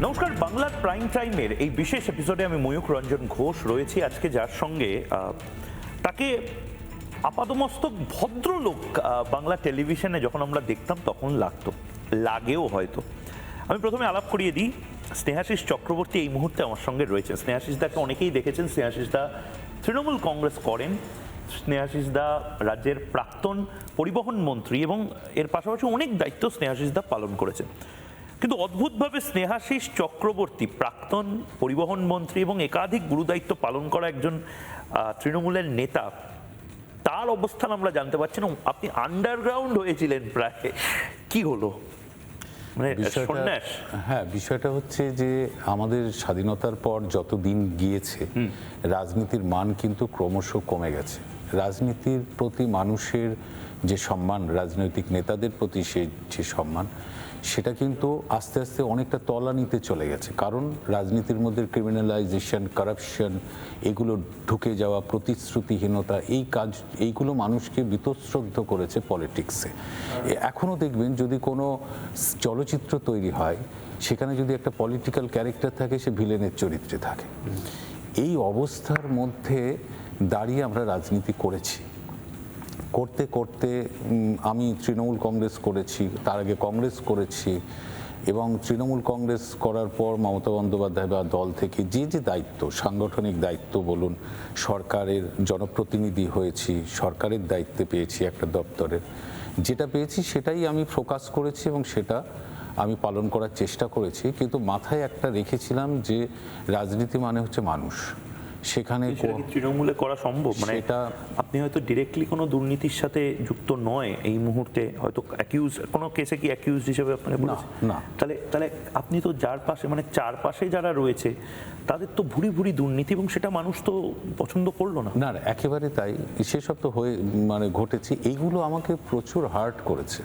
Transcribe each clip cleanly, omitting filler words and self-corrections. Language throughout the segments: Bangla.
নমস্কার, বাংলার প্রাইম টাইমের এই বিশেষ এপিসোডে আমি ময়ূক রঞ্জন ঘোষ রয়েছি আজকে, যার সঙ্গে তাকে আপাদমস্তক ভদ্রলোক বাংলা টেলিভিশনে যখন আমরা দেখতাম তখন লাগেও হয়তো। আমি প্রথমে আলাপ করিয়ে দিই, স্নেহাশিস চক্রবর্তী এই মুহূর্তে আমার সঙ্গে রয়েছে। স্নেহাশিস দাকে অনেকেই দেখেছেন। স্নেহাশিস দা তৃণমূল কংগ্রেস করেন। স্নেহাশিস দা রাজ্যের প্রাক্তন পরিবহন মন্ত্রী এবং এর পাশাপাশি অনেক দায়িত্ব স্নেহাশিস দা পালন করেছেন। কিন্তু অদ্ভুতভাবে স্নেহাশিস চক্রবর্তী প্রাক্তন পরিবহন মন্ত্রী এবং একাধিক গুরুদায়িত্ব পালন করা একজন তৃণমূলের নেতা, তার অবস্থান আমরা জানতে পারছি না। আপনি আন্ডারগ্রাউন্ড হয়েছিলেন প্রায়, কি হলো? মানে হ্যাঁ, বিষয়টা হচ্ছে যে আমাদের স্বাধীনতার পর যত দিন গিয়েছে রাজনীতির মান কিন্তু ক্রমশ কমে গেছে। রাজনীতির প্রতি মানুষের যে সম্মান, রাজনৈতিক নেতাদের প্রতি যে সম্মান, সেটা কিন্তু আস্তে আস্তে অনেকটা তলানিতে চলে গেছে। কারণ রাজনীতির মধ্যে ক্রিমিনালাইজেশন, কারাপশন, এগুলো ঢুকে যাওয়া, প্রতিশ্রুতিহীনতা, এইগুলো মানুষকে বীতশ্রদ্ধ করেছে পলিটিক্সে। এখনও দেখবেন যদি কোনো চলচ্চিত্র তৈরি হয়, সেখানে যদি একটা পলিটিক্যাল ক্যারেক্টার থাকে, সে ভিলেনের চরিত্রে থাকে। এই অবস্থার মধ্যে দাঁড়িয়ে আমরা রাজনীতি করেছি। করতে করতে আমি তৃণমূল কংগ্রেস করেছি, তার আগে কংগ্রেস করেছি, এবং তৃণমূল কংগ্রেস করার পর মমতা বন্দ্যোপাধ্যায় বা দল থেকে যে দায়িত্ব, সাংগঠনিক দায়িত্ব বলুন, সরকারের জনপ্রতিনিধি হয়েছি, সরকারের দায়িত্বে পেয়েছি একটা দপ্তরের, যেটা পেয়েছি সেটাই আমি ফোকাস করেছি এবং সেটা আমি পালন করার চেষ্টা করেছি। কিন্তু মাথায় একটা রেখেছিলাম যে রাজনীতি মানে হচ্ছে মানুষ। সেখানে তৃণমূলে করা সম্ভব? মানে এটা আপনি হয়তো ডিরেক্টলি কোনো দুর্নীতির সাথে যুক্ত নয় এই মুহূর্তে, হয়তো অ্যাকিউজ কোনো কেসে কি অ্যাকিউজ হিসেবে আপনাকে না। তাহলে আপনি তো যার পাশে, মানে চারপাশে যারা রয়েছে তাদের তো ভুরি ভুরি দুর্নীতি, এবং সেটা মানুষ তো পছন্দ করলো না। না, একেবারে তাই। সেসব তো ঘটেছে। এইগুলো আমাকে প্রচুর হার্ট করেছে।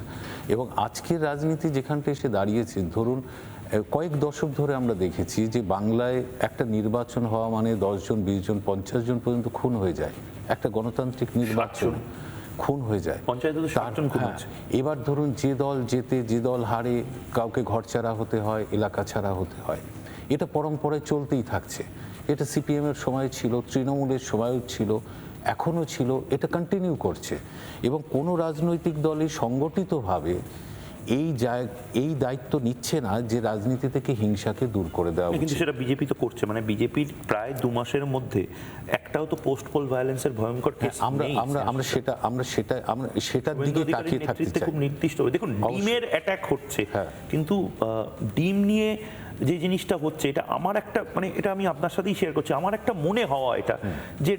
এবং আজকের রাজনীতি যেখানটা এসে দাঁড়িয়েছে, ধরুন কয়েক দশক ধরে আমরা দেখেছি যে বাংলায় একটা নির্বাচন হওয়া মানে 10 জন, 20 জন, 50 জন পর্যন্ত খুন হয়ে যায়। একটা গণতান্ত্রিক নির্বাচন খুন হয়ে যায়। এবার ধরুন যে দল জেতে, যে দল হারে, কাউকে ঘরছাড়া হতে হয়, এলাকা ছাড়া হতে হয়। এটা পরম্পরায় চলতেই থাকছে। এটা সিপিএমের সময় ছিল, তৃণমূলের সময়ও ছিল, এখনও ছিল, এটা কন্টিনিউ করছে। এবং কোনো রাজনৈতিক দলই সংগঠিতভাবে এই দায়িত্ব নিচ্ছে না যে রাজনীতি থেকে হিংসাকে দূর করে দেওয়া। কিন্তু সেটা বিজেপি তো করছে। মানে বিজেপির প্রায় 2 মাসের মধ্যে একটাও তো পোস্ট পোল ভায়োলেন্সের ভয়ঙ্কর কেস আমরা সেটার দিকে তাকিয়ে থাকতে চাই। খুব নির্দিষ্ট দেখুন, ডিমের অ্যাটাক হচ্ছে, কিন্তু ডিম নিয়ে যে জিনিসটা হচ্ছে, এটা আমার একটা, মানে এটা আমি আপনার সাথেই শেয়ার করছি, আমার একটা মনে হওয়া এটা যে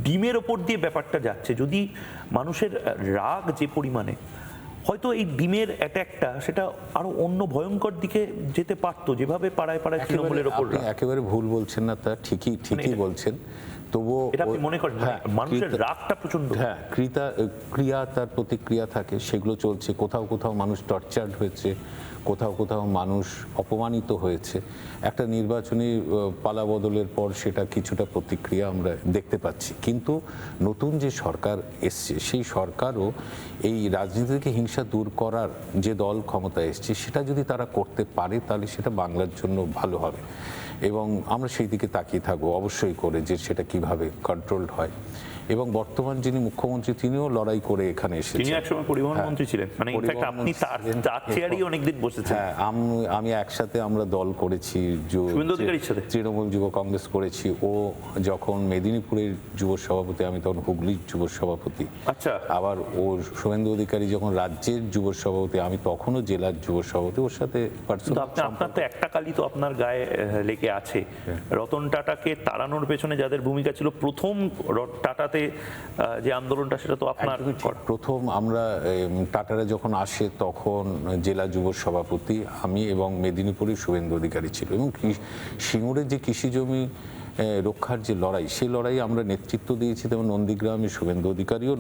ডিমের ওপর দিয়ে ব্যাপারটা যাচ্ছে। যদি মানুষের রাগ যে পরিমাণে, হয়তো এই ডিমের অ্যাটাকটা সেটা আরো অন্য ভয়ঙ্কর দিকে যেতে পারতো, যেভাবে পাড়ায় পাড়ায় তৃণমূলের ওপর। একেবারে ভুল বলছেন না, তা ঠিকই বলছেন। তবুও এটা আপনি মনে করেন মানুষের রাগটা প্রচন্ড? হ্যাঁ, ক্রিয়া তার প্রতিক্রিয়া থাকে, সেগুলো চলছে। কোথাও কোথাও মানুষ টর্চার্ড হয়েছে, কোথাও কোথাও মানুষ অপমানিত হয়েছে। একটা নির্বাচনী পালা বদলের পর সেটা কিছুটা প্রতিক্রিয়া আমরা দেখতে পাচ্ছি। কিন্তু নতুন যে সরকার এসছে, সেই সরকারও এই রাজনীতি থেকে হিংসা দূর করার যে দল ক্ষমতায় এসছে, সেটা যদি তারা করতে পারে তাহলে সেটা বাংলার জন্য ভালো হবে। এবং আমরা সেই দিকে তাকিয়ে থাকবো অবশ্যই করে, যে সেটা কিভাবে কন্ট্রোলড হয়। এবং বর্তমান যিনি মুখ্যমন্ত্রী, তিনিও লড়াই করে এখানে এসেছেন। তিনি একসময় পরিবহন মন্ত্রী ছিলেন, মানে ইনফ্যাক্ট আপনি তার চেয়ারেই অনেকদিন বসেছেন। হ্যাঁ, আমি একসাথে আমরা দল করেছি, তৃণমূল যুব কংগ্রেস করেছি। ও যখন মেদিনীপুরের যুব সভাপতি, আমি তখন হুগলির যুব সভাপতি। আচ্ছা। আবার ও শুভেন্দু অধিকারী যখন রাজ্যের যুব সভাপতি, আমি তখনও জেলার যুব সভাপতি। ওর সাথে আপনার তো একটা কালি তো আপনার গায়ে লেগে আছে। রতন টাটাকে তাড়ানোর পেছনে যাদের ভূমিকা ছিল, প্রথম টাটাতে যে আন্দোলনটা, সেটা তো আপনার। প্রথম আমরা টাটারা যখন আসে তখন জেলা যুব সভাপতি আমি, এবং মেদিনীপুরের শুভেন্দু অধিকারী ছিল। এবং সিঙ্গুরের যে কৃষি জমি রক্ষার যে লড়াই, সেই লড়াই আমরা নেতৃত্ব দিয়েছি, তেমন নন্দীগ্রামে শুভেন্দু অধিকারীও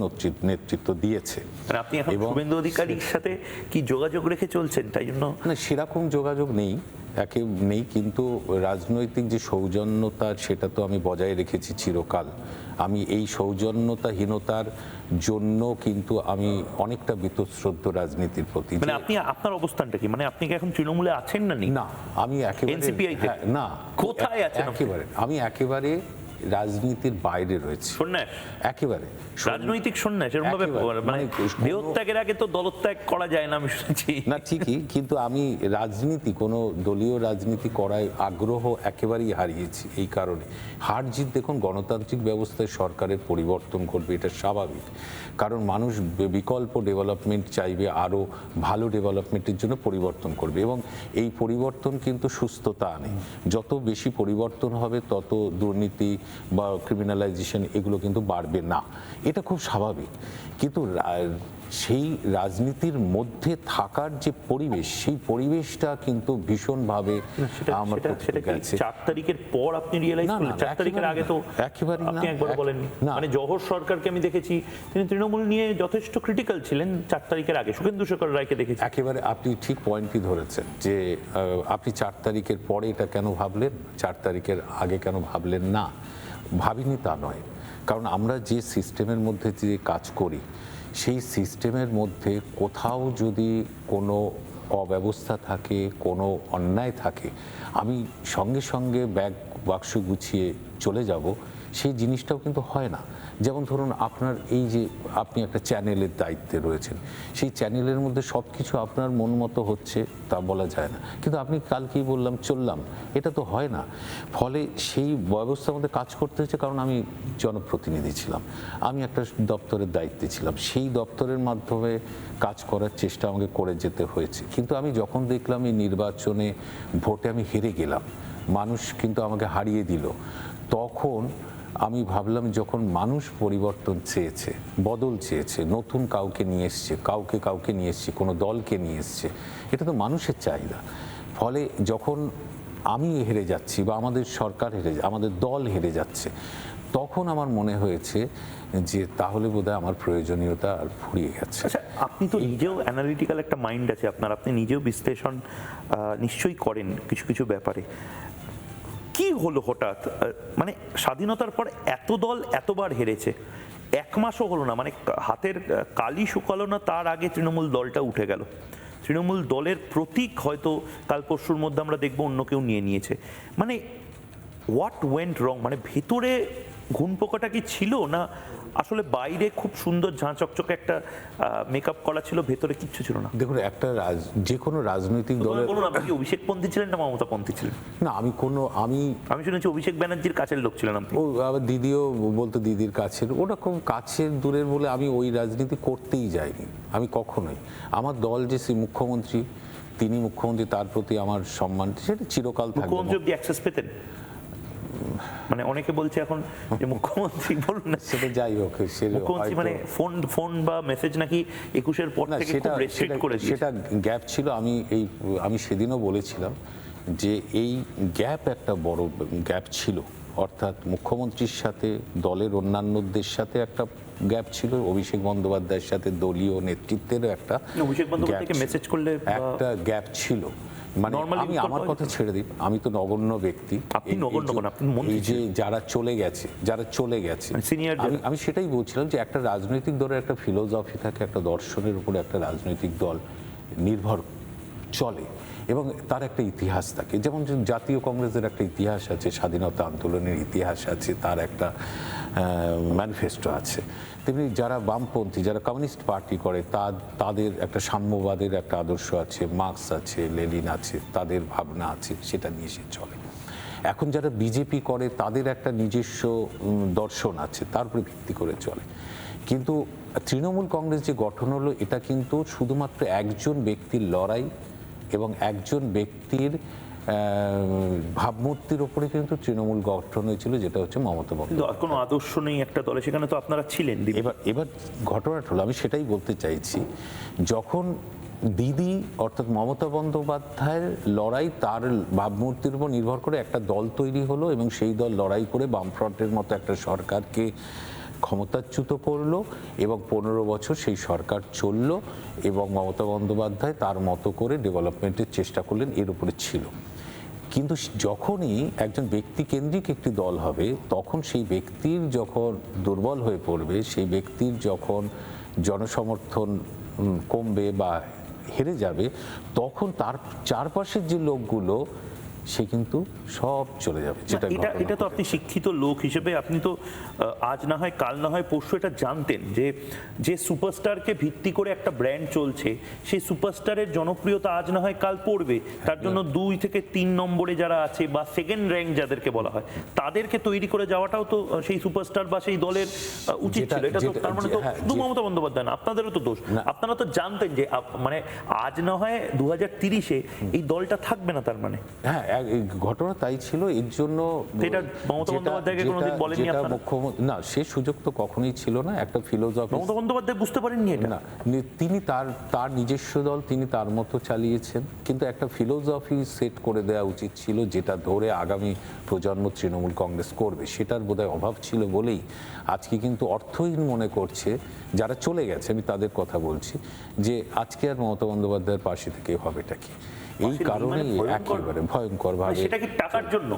নেতৃত্ব দিয়েছে। আপনি এখন শুভেন্দু অধিকারীর সাথে কি যোগাযোগ রেখে চলছেন? তাই জন্য না, সেরকম যোগাযোগ নেই, একে নেই, কিন্তু রাজনৈতিক যে সৌজন্যতা সেটা তো আমি বজায় রেখেছি চিরকাল। আমি এই সৌজন্যতাহীনতার জন্য কিন্তু আমি অনেকটা বীতশ্রদ্ধ রাজনীতির প্রতি। মানে আপনি আপনার অবস্থানটা কি, মানে আপনি কি এখন তৃণমূলে আছেন না নেই? না, আমি একেবারে NCPI তে? না, কোথায় আছেন আপনি? একেবারে আমি একেবারে রাজনীতির বাইরে রয়েছে, সন্ন্যাস, একেবারে রাজনৈতিক সন্ন্যাস এরকম ভাবে, একেবারে, মানে দেহত্যাগের আগে তো দলত্যাগ করা যায় না আমি শুনছি। না ঠিকই, কিন্তু আমি রাজনীতি, কোনো দলীয় রাজনীতি করায় আগ্রহ একেবারেই হারিয়েছি। এই কারণে হার জিত দেখুন, গণতান্ত্রিক ব্যবস্থায় সরকারের পরিবর্তন করবে, এটা স্বাভাবিক, কারণ মানুষ বিকল্প ডেভেলপমেন্ট চাইবে, আরও ভালো ডেভেলপমেন্টের জন্য পরিবর্তন করবে, এবং এই পরিবর্তন কিন্তু সুস্থতা আনে। যত বেশি পরিবর্তন হবে তত দুর্নীতি বা ক্রিমিনালাইজেশন এগুলো কিন্তু বাড়বে না, এটা খুব স্বাভাবিক। কিন্তু সেই রাজনীতির মধ্যে থাকার যে পরিবেশ, সেই পরিবেশটা কিন্তু ভীষণভাবে আমার সেটা কি 4 তারিখের পর আপনি রিয়েলাইজ করলেন? 4 তারিখের আগে তো একেবারে আপনি একবার বলেননি। মানে জওহর সরকারকে আমি দেখেছি, তিনি তৃণমূল নিয়ে যথেষ্ট ক্রিটিক্যাল ছিলেন 4 তারিখের আগে। শুভেন্দু শেখর রায়কে দেখেছি। একেবারে আপনি ঠিক পয়েন্টই ধরেছেন যে আপনি 4 তারিখের পরে এটা কেন ভাবলেন, 4 তারিখের আগে কেন ভাবলেন না? ভাবিনি তা নয়, কারণ আমরা যে সিস্টেমের মধ্যে যে কাজ করি, সেই সিস্টেমের মধ্যে কোথাও যদি কোনো অব্যবস্থা থাকে, কোনো অন্যায় থাকে, আমি সঙ্গে সঙ্গে বাক্স গুছিয়ে চলে যাব, সেই জিনিসটাও কিন্তু হয় না। যেমন ধরুন, আপনার এই যে আপনি একটা চ্যানেলের দায়িত্বে রয়েছেন, সেই চ্যানেলের মধ্যে সব কিছু আপনার মন মতো হচ্ছে তা বলা যায় না, কিন্তু আপনি কালকেই বললাম চললাম, এটা তো হয় না। ফলে সেই ব্যবস্থার মধ্যে কাজ করতে হয়েছে, কারণ আমি জনপ্রতিনিধি ছিলাম, আমি একটা দপ্তরের দায়িত্বে ছিলাম, সেই দপ্তরের মাধ্যমে কাজ করার চেষ্টা আমাকে করে যেতে হয়েছে। কিন্তু আমি যখন দেখলাম এই নির্বাচনে ভোটে আমি হেরে গেলাম, মানুষ কিন্তু আমাকে হারিয়ে দিল, তখন আমি ভাবলাম, যখন মানুষ পরিবর্তন চেয়েছে, বদল চেয়েছে, নতুন কাউকে নিয়ে এসছে, কাউকে নিয়ে এসছে, কোনো দলকে নিয়ে এসছে, এটা তো মানুষের চাহিদা। ফলে যখন আমি হেরে যাচ্ছি বা আমাদের সরকার আমাদের দল হেরে যাচ্ছে, তখন আমার মনে হয়েছে যে তাহলে বোধহয় আমার প্রয়োজনীয়তা আর ফুরিয়ে গেছে। আচ্ছা, আপনি তো নিজেও অ্যানালিটিক্যাল একটা মাইন্ড আছে আপনার, আপনি নিজেও বিশ্লেষণ নিশ্চয়ই করেন কিছু কিছু ব্যাপারে। কি হলো হঠাৎ, মানে স্বাধীনতার পর এত দল এতবার হেরেছে, 1 মাসও হলো না, মানে হাতের কালি শুকালো না তার আগে তৃণমূল দলটা উঠে গেল। তৃণমূল দলের প্রতীক হয়তো কাল পরশুর মধ্যে আমরা দেখবো অন্য কেউ নিয়ে নিয়েছে। মানে হোয়াট ওয়েন্ট রং? মানে ভেতরে ঘুণ পোকাটা কি ছিল, না আসলে বাইরে খুব সুন্দর ঝাঁ চকচকে একটা মেকআপ করা ছিল, ভেতরে কিচ্ছু ছিল না? দেখুন, একটা যে কোনো রাজনৈতিক দলের, বলুন, আপনি কি অভিষেক পন্থী ছিলেন না মমতা পন্থী ছিলেন? না আমি শুনেছি অভিষেক ব্যানার্জির কাছের লোক ছিলেন আপনি। ও আবার দিদিও বলতো দিদির কাছের, ওরকম কাছের দূরের বলে আমি ওই রাজনীতি করতেই যাইনি আমি কখনোই। আমার দল যে মুখ্যমন্ত্রী, তিনি মুখ্যমন্ত্রী, তার প্রতি আমার সম্মান সেটা চিরকাল থাকবে। মুখ্যমন্ত্রী অব্দি অ্যাক্সেস পেতেন? মানে অনেকে বলছে এখন যে মুখ্যমন্ত্রী, বলুন না, সেটা যাই হোক, মুখ্যমন্ত্রী মানে ফোন বা মেসেজ নাকি 21-এর পর থেকে খুব রেস্ট্রিক্ট করে দিয়েছে। সেটা গ্যাপ ছিল। আমি সেদিনও বলেছিলাম যে এই গ্যাপ একটা বড় গ্যাপ ছিল, অর্থাৎ মুখ্যমন্ত্রীর সাথে দলের অন্যান্যদের সাথে একটা গ্যাপ ছিল, অভিষেক বন্দ্যোপাধ্যায়ের সাথে দলীয় নেতৃত্বের একটা অভিষেক বন্দ্যোপাধ্যায়কে মেসেজ করলে একটা গ্যাপ ছিল। মানে আমি আমার কথা ছেড়ে দিই, আমি তো নগণ্য ব্যক্তি। আপনি নগণ্য কোন, আপনি মন্ত্রী। এই যে যারা চলে গেছে সিনিয়র, আমি সেটাই বলছিলাম যে একটা রাজনৈতিক দলের একটা ফিলোসফি থাকে, একটা দর্শনের উপরে একটা রাজনৈতিক দল নির্ভর চলে, এবং তার একটা ইতিহাস থাকে। যেমন জাতীয় কংগ্রেসের একটা ইতিহাস আছে, স্বাধীনতা আন্দোলনের ইতিহাস আছে, তার একটা ম্যানিফেস্টো আছে। তেমনি যারা বামপন্থী, যারা কমিউনিস্ট পার্টি করে, তাদের একটা সাম্যবাদের একটা আদর্শ আছে, মার্কস আছে, লেনিন আছে, তাদের ভাবনা আছে, সেটা নিয়ে সে চলে। এখন যারা বিজেপি করে, তাদের একটা নিজস্ব দর্শন আছে, তার উপরে ভিত্তি করে চলে। কিন্তু তৃণমূল কংগ্রেস যে গঠন হলো, এটা কিন্তু শুধুমাত্র একজন ব্যক্তির লড়াই এবং একজন ব্যক্তির ভাবমূর্তির ওপরে কিন্তু তৃণমূল গঠন হয়েছিল, যেটা হচ্ছে মমতা বন্দ্যোপাধ্যায়। কোনো আদর্শ নেই একটা দলে, সেখানে তো আপনারা ছিলেন। এবার ঘটনাটা হলো, আমি সেটাই বলতে চাইছি, যখন দিদি অর্থাৎ মমতা বন্দ্যোপাধ্যায়ের লড়াই তার ভাবমূর্তির উপর নির্ভর করে একটা দল তৈরি হলো, এবং সেই দল লড়াই করে বামফ্রন্টের মতো একটা সরকারকে ক্ষমতাচ্যুত করলো, এবং 15 বছর সেই সরকার চললো, এবং মমতা বন্দ্যোপাধ্যায় তার মতো করে ডেভেলপমেন্টের চেষ্টা করলেন, এর উপরে ছিল। কিন্তু যখনই একজন ব্যক্তি কেন্দ্রিক একটি দল হবে, তখন সেই ব্যক্তির যখন দুর্বল হয়ে পড়বে, সেই ব্যক্তির যখন জনসমর্থন কমবে বা হেরে যাবে, তখন তার চারপাশের যে লোকগুলো সে কিন্তু সব চলে যাবে। যেটা এটা তো আপনি শিক্ষিত লোক হিসেবে আপনি তো আজ না হয় কাল না হয় পরশু এটা জানতেন যে যে সুপারস্টারকে ভিত্তি করে একটা ব্র্যান্ড চলছে, সেই সুপারস্টারের জনপ্রিয়তা আজ না হয় কাল পড়বে। তার জন্য 2 থেকে 3 নম্বরে যারা আছে বা সেকেন্ড র্যাঙ্ক যাদেরকে বলা হয়, তাদেরকে তৈরি করে যাওয়াটাও তো সেই সুপারস্টার বা সেই দলের উচিত ছিল। এটা তো তার মানে তো শুধু মমতা বন্দ্যোপাধ্যায় না, আপনাদেরও তো দোষ। আপনারা তো জানতেন যে মানে আজ না হয় 2030-এ এই দলটা থাকবে না, তার মানে হ্যাঁ, এই ঘটনা তাই ছিল। এর জন্য এটা মমতা বন্দ্যোপাধ্যায়কে কোনোদিন বলেননি আপনারা? মুখ্যমন্ত্রী না, সে সুযোগ তো কখনোই ছিল না। একটা ফিলোসফি মমতা বন্দ্যোপাধ্যায় বুঝতে পারেননি এটা? না, তিনি তার নিজস্ব দল তিনি তার মতো চালিয়েছেন, কিন্তু একটা ফিলোসফি সেট করে দেওয়া উচিত ছিল, যেটা ধরে আগামী প্রজন্ম তৃণমূল কংগ্রেস করবে। সেটার বোধহয় অভাব ছিল বলেই আজকে কিন্তু অর্থহীন মনে করছে যারা চলে গেছে, আমি তাদের কথা বলছি, যে আজকে আর মমতা বন্দ্যোপাধ্যায়ের পাশে থেকে হবেটা কি। এই কারণেই একেবারে ভয়ঙ্কর ভাবে। সেটা কি টাকার জন্য?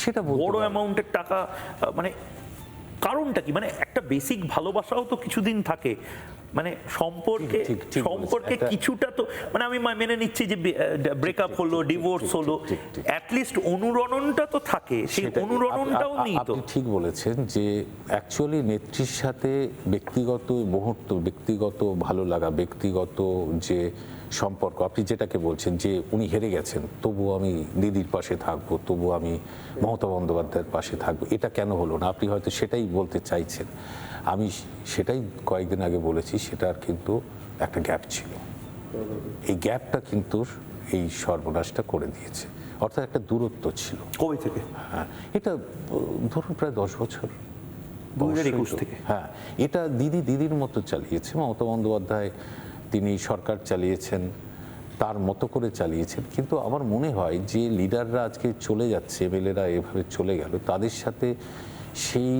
সেটা বড় অ্যামাউন্টের টাকা, মানে কারণটা কি? মানে একটা বেসিক ভালোবাসাও তো কিছুদিন থাকে, মানে সম্পর্কে কিছুটা তো, মানে আমি মেনে নিচ্ছি যে ব্রেকআপ হলো, ডিভোর্স হলো, অ্যাটলিস্ট অনুরণনটা তো থাকে, সেই অনুরণনটাও নেই তো। আপনি ঠিক বলেছেন যে অ্যাকচুয়ালি নেত্রীর সাথে ব্যক্তিগত মুহূর্ত, ব্যক্তিগত ভালো লাগা, ব্যক্তিগত যে সম্পর্ক, আপনি যেটাকে বলছেন যে উনি হেরে গেছেন, তবু আমি দিদির পাশে থাকবো, তবু আমি মমতা বন্দ্যোপাধ্যায়ের পাশে থাকবো, এটা কেন হলো না? আপনি হয়তো সেটাই বলতে চাইছেন। আমি সেটাই কয়েকদিন আগে বলেছি, সেটার কিন্তু একটা গ্যাপ ছিল। এই গ্যাপটা কিন্তু এই সর্বনাশটা করে দিয়েছে। অর্থাৎ একটা দূরত্ব ছিল। কবে থেকে? হ্যাঁ, এটা ধরুন প্রায় 10 বছর। 2021 থেকে। হ্যাঁ, এটা দিদির মতো চালিয়েছে মমতা বন্দ্যোপাধ্যায়। তিনি সরকার চালিয়েছেন, তার মতো করে চালিয়েছেন। কিন্তু আমার মনে হয় যে লিডাররা আজকে চলে যাচ্ছে, এমএলএরা এভাবে চলে গেল, তাদের সাথে সেই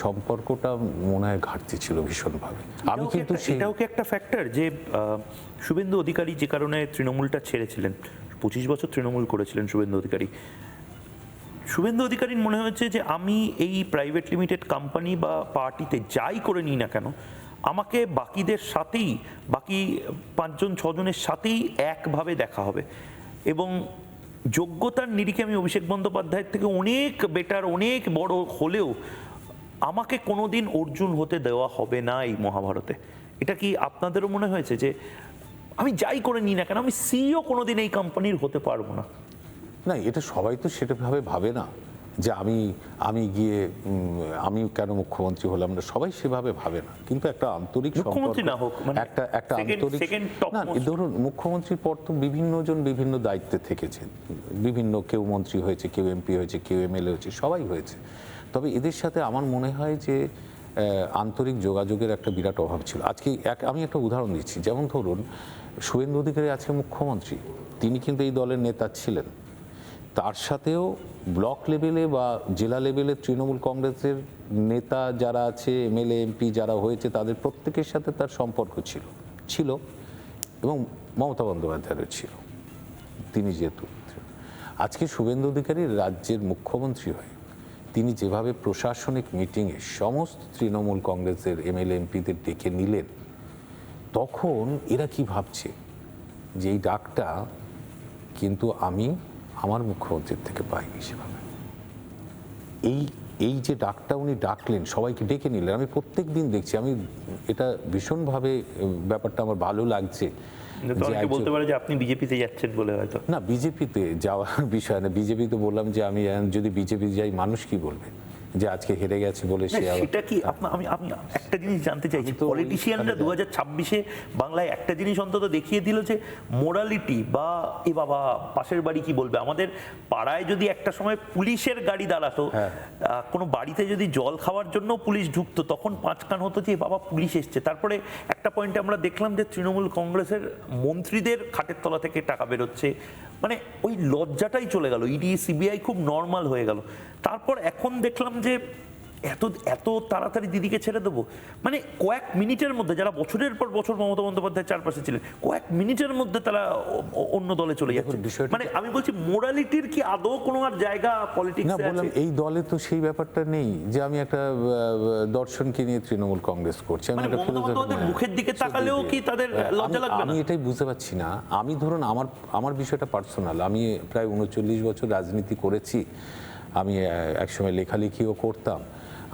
সম্পর্কটা মনে হয় ঘাটতি ছিল ভীষণভাবে। আমি কিন্তু এটাও কি একটা ফ্যাক্টর যে শুভেন্দু অধিকারী যে কারণে তৃণমূলটা ছেড়েছিলেন, 25 বছর তৃণমূল করেছিলেন শুভেন্দু অধিকারীর মনে হয়েছে যে আমি এই প্রাইভেট লিমিটেড কোম্পানি বা পার্টিতে যাই করে নিই না কেন, আমাকে বাকিদের সাথেই, বাকি 5-6 জনের সাথেই একভাবে দেখা হবে, এবং যোগ্যতার নিরিখে আমি অভিষেক বন্দ্যোপাধ্যায়ের থেকে অনেক বেটার, অনেক বড় হলেও আমাকে কোনোদিন অর্জুন হতে দেওয়া হবে না এই মহাভারতে। এটা কি আপনাদেরও মনে হয়েছে যে আমি যাই করে নিই না কেন, আমি সিইও কোনোদিন এই কোম্পানির হতে পারবো না? না, এটা সবাই তো সেটাভাবে ভাবে না যে আমি গিয়ে আমি কেন মুখ্যমন্ত্রী হলাম না, সবাই সেভাবে ভাবে না। কিন্তু একটা আন্তরিক মুখ্যমন্ত্রী না হোক, মানে একটা আন্তরিক না, ধরুন মুখ্যমন্ত্রীর পর তো বিভিন্ন জন বিভিন্ন দায়িত্বে থেকেছেন, বিভিন্ন, কেউ মন্ত্রী হয়েছে, কেউ এমপি হয়েছে, কেউ এমএলএ হয়েছে, সবাই হয়েছে। তবে এদের সাথে আমার মনে হয় যে আন্তরিক যোগাযোগের একটা বিরাট অভাব ছিল। আজকে আমি একটা উদাহরণ দিচ্ছি, যেমন ধরুন শুভেন্দু অধিকারী আজকে মুখ্যমন্ত্রী, তিনি কিন্তু এই দলের নেতা ছিলেন। তার সাথেও ব্লক লেভেলে বা জেলা লেভেলে তৃণমূল কংগ্রেসের নেতা যারা আছে, এমএলএ এমপি যারা হয়েছে, তাদের প্রত্যেকের সাথে তার সম্পর্ক ছিল এবং মমতা বন্দ্যোপাধ্যায়েরও ছিল। তিনি যেহেতু আজকে শুভেন্দু অধিকারী রাজ্যের মুখ্যমন্ত্রী হয়ে তিনি যেভাবে প্রশাসনিক মিটিংয়ে সমস্ত তৃণমূল কংগ্রেসের এমএলএ এমপিদের ডেকে নিলেন, তখন এরা কি ভাবছে যে এই ডাকটা কিন্তু আমি আমার মুখ্যমন্ত্রীর থেকে পাইনি। সেভাবে এই যে ডাকটা উনি ডাকলেন, সবাইকে ডেকে নিলেন, আমি প্রত্যেক দিন দেখছি, আমি এটা ভীষণভাবে ব্যাপারটা আমার ভালো লাগছে। বলতে পারে যে আপনি বিজেপিতে যাচ্ছেন বলে, হয়তো না, বিজেপিতে যাওয়ার বিষয় না। বিজেপিতে বললাম যে আমি যদি বিজেপি যাই, মানুষ কি বলবে যে আজকে হেরে গেছে বলে সে। সেটা কি আমি একটা জিনিস জানতে চাইছি, পলিটিশিয়ানরা 2026-এ বাংলায় একটা জিনিস অন্তত দেখিয়ে দিল যে মোরালিটি বা এ বাবা পাশের বাড়ি কি বলবে। আমাদের পাড়ায় যদি একটা সময় পুলিশের গাড়ি দাঁড়াতো, কোনো বাড়িতে যদি জল খাওয়ার জন্য পুলিশ ঢুকতো, তখন 5 কান হতো যে বাবা পুলিশ এসছে। তারপরে একটা পয়েন্টে আমরা দেখলাম যে তৃণমূল কংগ্রেসের মন্ত্রীদের খাটের তলা থেকে টাকা বেরোচ্ছে, মানে ওই লজ্জাটাই চলে গেল, ইডি সিবিআই খুব নর্মাল হয়ে গেল। তারপর এখন দেখলাম যে এত এত তাড়াতাড়ি দিদিকে ছেড়ে দেবো, মানে কয়েক মিনিটের মধ্যে, যারা বছরের পর বছর মমতা বন্দ্যোপাধ্যায়ের চারপাশে ছিলেন, কয়েক মিনিটের মধ্যে তারা অন্য দলে চলে যাচ্ছে। মানে আমি বলছি মোরালিটির কি আদৌ কোনো আর জায়গা না, পলিটিক্সে বললাম আছে? এই দলে তো সেই ব্যাপারটা নেই যে আমি একটা দর্শনকে নিয়ে তৃণমূল কংগ্রেস করছি, আমি মানে একটা মমতা বন্দ্যোপাধ্যায়ের philosophy- মুখের দিকে তাকালেও কি তাদের লজ্জা লাগবে না? আমি এটাই বুঝতে পারছি না। আমি ধরুন আমার বিষয়টা পার্সোনাল, আমি প্রায় 39 বছর রাজনীতি করেছি, আমি একসময় লেখালেখিও করতাম।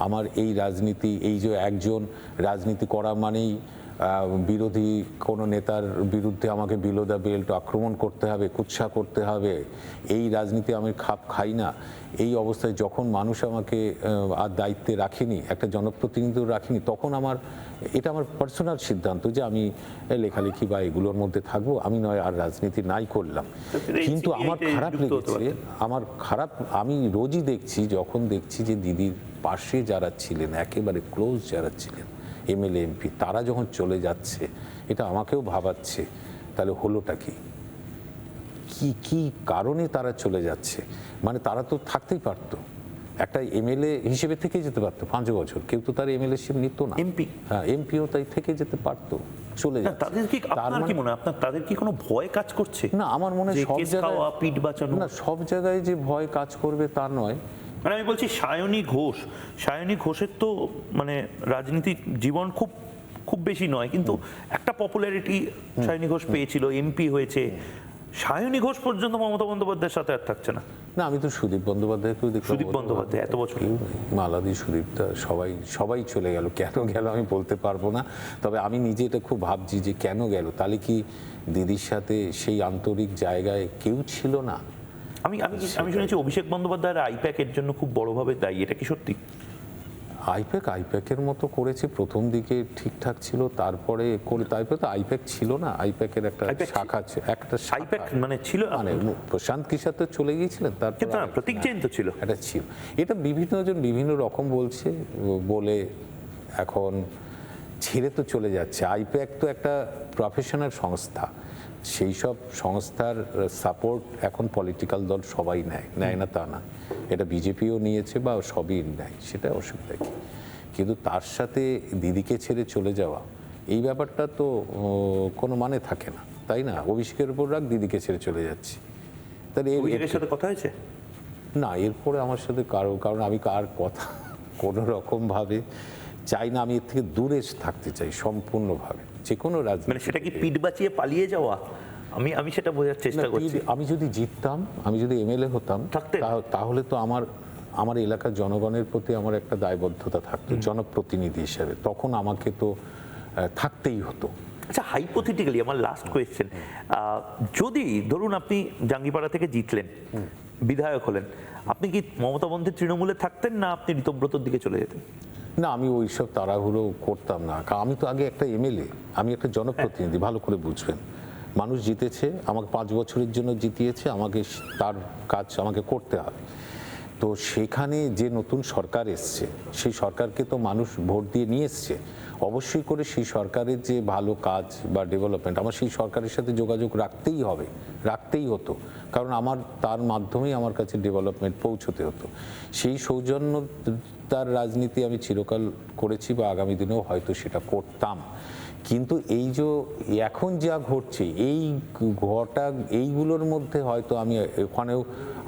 আমার এই রাজনীতি, এই যে একজন রাজনীতি করা মানেই বিরোধী কোনো নেতার বিরুদ্ধে আমাকে বিলো দ্য বেল্ট আক্রমণ করতে হবে, কুৎসা করতে হবে, এই রাজনীতি আমি খাপ খাই না। এই অবস্থায় যখন মানুষ আমাকে আর দায়িত্বে রাখেনি, একটা জনপ্রতিনিধিও রাখেনি, তখন এটা আমার পার্সোনাল সিদ্ধান্ত যে আমি লেখালেখি বা এগুলোর মধ্যে থাকবো, আমি নয় আর রাজনীতি নাই করলাম। কিন্তু আমার খারাপ লেগেছে, আমি রোজই দেখছি, যখন দেখছি যে দিদির পাশে যারা ছিলেন, একেবারে ক্লোজ যারা ছিলেন, এমএলএ এমপি, তারা যখন চলে যাচ্ছে, এটা আমাকেও ভাবাচ্ছে তাহলে হলোটা কি কি কারণে তারা চলে যাচ্ছে। মানে তারা তো থাকতেই পারতো, একটা এমএলএ হিসেবে থেকে যেতে পারতো 5 বছর, কেউ তো তার এমএলএশিপ নিত না। এমপি, হ্যাঁ, এমপিও তাই থেকে যেতে পারতো, চলে যাচ্ছে। তাদের কি, আপনার কি মনে হয়, আপনার তাদের কি কোনো ভয় কাজ করছে? না, আমার মনে হয় যে সব কেস জায়গায়, খাওয়া, পিঠ বাঁচানো? না, সব জায়গায় যে ভয় কাজ করবে তা নয়। মানে আমি বলছি সায়নী ঘোষের তো মানে রাজনীতি জীবন খুব খুব বেশি নয়, কিন্তু একটা পপুলারিটি সায়নী ঘোষ পেয়েছিল, এমপি হয়েছে। সায়নী ঘোষ পর্যন্ত মমতা বন্দ্যোপাধ্যায়ের সাথে আর থাকছে না। না, আমি তো সুদীপ বন্দ্যোপাধ্যায়কেও দেখলাম। সুদীপ বন্দ্যোপাধ্যায় এত বছর, মালাদি, সুদীপটা সবাই চলে গেল। কেন গেল আমি বলতে পারবো না, তবে আমি নিজে এটা খুব ভাবছি যে কেন গেল। তাহলে কি দিদির সাথে সেই আন্তরিক জায়গায় কেউ ছিল না? আমি শুনেছি অভিষেক বন্দ্যোপাধ্যায়ের আইপ্যাকের জন্য খুব বড়ভাবে দায়ী, এটা কি সত্যি? আইপ্যাকের মতো করেছে, প্রথম দিকে ঠিকঠাক ছিল, তারপরে তারপরে তো আইপ্যাক ছিল না, আইপ্যাকের একটা শাখা, আইপ্যাক মানে ছিল, মানে প্রশান্ত কিশোর তো চলে গিয়েছিলেন, তারপর কিন্তু না, প্রতীক জৈন তো ছিল। এটা ছিল। এটা বিভিন্নজন বিভিন্ন রকম বলে এখন ছেড়ে তো চলে যাচ্ছে। আইপ্যাক তো একটা প্রফেশনাল সংস্থা, সেই সব সংস্থার সাপোর্ট এখন পলিটিক্যাল দল সবাই নেয় না তা না, এটা বিজেপিও নিয়েছে বা সবই নেয়, সেটা অসুবিধা কি। কিন্তু তার সাথে দিদিকে ছেড়ে চলে যাওয়া, এই ব্যাপারটা তো কোনো মানে থাকে না, তাই না? অভিষেকের উপর রাগ, দিদিকে ছেড়ে চলে যাচ্ছি, তাহলে অভিষেকের সাথে কথা হয়েছে না এরপরে আমার সাথে কারণ আমি কার কথা কোনো রকমভাবে চাই না, আমি এর থেকে দূরে থাকতে চাই সম্পূর্ণভাবে, যে কোনো রাজনীতি। মানে সেটা কি পিঠ বাঁচিয়ে পালিয়ে যাওয়া? আমি সেটা বোঝার চেষ্টা করছি। আমি যদি জিততাম, আমি যদি এমএলএ হতাম, তাহলে তো আমার এলাকার জনগণের প্রতি আমার একটা দায়বদ্ধতা থাকতো জনপ্রতিনিধি হিসেবে, তখন আমাকে তো থাকতেই হতো। আচ্ছা, হাইপোথেটিক্যালি আমার লাস্ট কোয়েশ্চেন, যদি ধরুন আপনি জাঙ্গিপাড়া থেকে জিতলেন, বিধায়ক হলেন, আপনি কি মমতা বন্দ্যোপাধ্যায় তৃণমূলে থাকতেন, না আপনি ঋতব্রতর দিকে চলে যেতেন? না, আমি ওইসব তাড়াহুড়ো করতাম না, কারণ আমি তো আগে একটা এমএলএ, আমি একটা জনপ্রতিনিধি, ভালো করে বুঝবেন। মানুষ জিতেছে, আমাকে 5 বছরের জন্য জিতিয়েছে, আমাকে তার কাজ আমাকে করতে হবে। তো সেখানে যে নতুন সরকার এসছে, সেই সরকারকে তো মানুষ ভোট দিয়ে নিয়ে এসছে, অবশ্যই করে সেই সরকারের যে ভালো কাজ বা ডেভেলপমেন্ট, আমার সেই সরকারের সাথে যোগাযোগ রাখতেই হতো, কারণ আমার তার মাধ্যমেই আমার কাছে ডেভেলপমেন্ট পৌঁছতে হতো। সেই সৌজন্যতার রাজনীতি আমি চিরকাল করেছি বা আগামী দিনেও হয়তো সেটা করতাম। কিন্তু এই যে এখন যা ঘটছে, এইগুলোর মধ্যে হয়তো আমি ওখানেও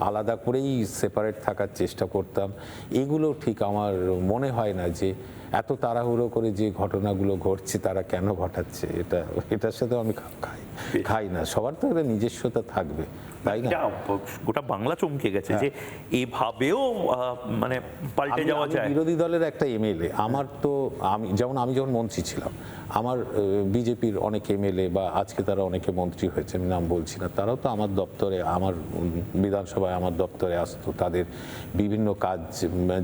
আলাদা করেই সেপারেট থাকার চেষ্টা করতাম। এগুলো ঠিক আমার মনে হয় না যে এত তাড়াহুড়ো করে যে ঘটনাগুলো ঘটছে তারা কেন ঘটাচ্ছে, এটার সাথে আমি খাই না। সবার তো একটা নিজস্বতা থাকবে, তাই না? গোটা বাংলা চমকে গেছে যে এভাবেও মানে পাল্টে যাওয়া যায়। বিরোধী দলের একটা এমএলএ, আমি যখন মন্ত্রী ছিলাম, আমার বিজেপির অনেক এমএলএ বা আজকে তারা অনেকে মন্ত্রী হয়েছে, আমি নাম বলছি না, তারাও তো আমার দপ্তরে, আমার বিধানসভায় আমার দপ্তরে আসতো, তাদের বিভিন্ন কাজ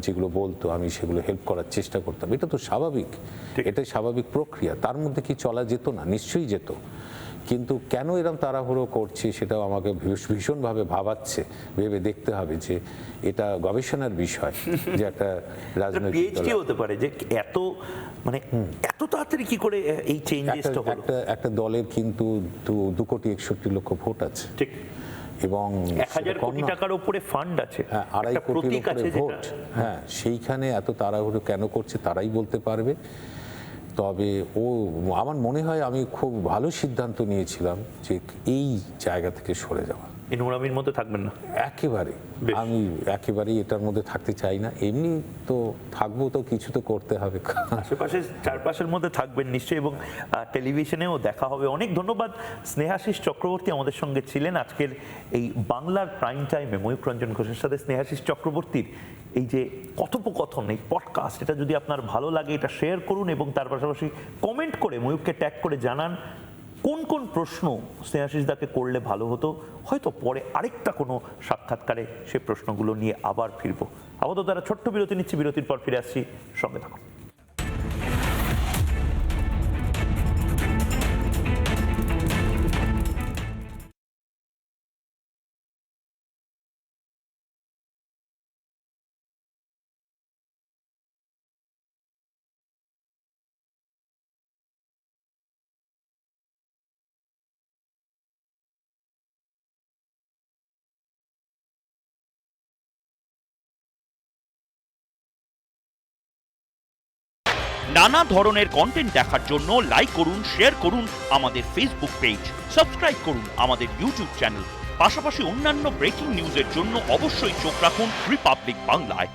যেগুলো বলতো আমি সেগুলো হেল্প করার চেষ্টা করতাম। এটা তো স্বাভাবিক, এটাই স্বাভাবিক প্রক্রিয়া, তার মধ্যে কি চলা যেত না? নিশ্চয়ই যেত। কিন্তু কেন এরকম তাড়াহুড়ো করছে সেটাও আমাকে ভীষণভাবে ভাবাচ্ছে, ভেবে দেখতে হবে যে এটা গবেষণার বিষয় যে একটা রাজনৈতিক পিএইচডি হতে পারে যে এত তাড়াতাড়ি কি করে এই চেঞ্জেসটা হলো। একটা দলের কিন্তু 2,61,00,000 ভোট আছে, ঠিক। এবং 1000 কোটি টাকার উপরে ফান্ড আছে, হ্যাঁ, 2.5 একটা কোটির প্রতীক উপরে আছে ভোট, হ্যাঁ, সেইখানে এত তাড়াহুড়ো কেন করছে তারাই বলতে পারবে। তবে ও আমার মনে হয় আমি খুব ভালো সিদ্ধান্ত নিয়েছিলাম যে এই জায়গা থেকে সরে যাওয়া। এই নোংরামির মধ্যে থাকবেন না একেবারে, আমি একেবারেই এটার মধ্যে থাকতে চাই না। এমনি তো থাকবো, তো কিছু তো করতে হবে। আশেপাশে চারপাশের মধ্যে থাকবেন নিশ্চয়ই, এবং টেলিভিশনেও দেখা হবে। অনেক ধন্যবাদ। স্নেহাশিস চক্রবর্তী আমাদের সঙ্গে ছিলেন আজকের এই বাংলার প্রাইম টাইমে ময়ূখ রঞ্জন ঘোষের সাথে। স্নেহাশিস চক্রবর্তীর এই যে কথোপকথন, এই পডকাস্ট, এটা যদি আপনার ভালো লাগে এটা শেয়ার করুন, এবং তার পাশাপাশি কমেন্ট করে ময়ূখকে ট্যাগ করে জানান কোন কোন প্রশ্ন স্নেহাশিস দাকে করলে ভালো হতো। হয়তো পরে আরেকটা কোনো সাক্ষাৎকারে সে প্রশ্নগুলো নিয়ে আবার ফিরবো। আপাতত তারা ছোট্ট বিরতি নিচ্ছি, বিরতির পর ফিরে আসছি, সঙ্গে থাকুন। নানা ধরনের কন্টেন্ট দেখার জন্য লাইক করুন, শেয়ার করুন আমাদের ফেসবুক পেজ, সাবস্ক্রাইব করুন আমাদের ইউটিউব চ্যানেল। পাশাপাশি অন্যান্য ব্রেকিং নিউজের জন্য অবশ্যই চোখ রাখুন রিপাবলিক বাংলায়।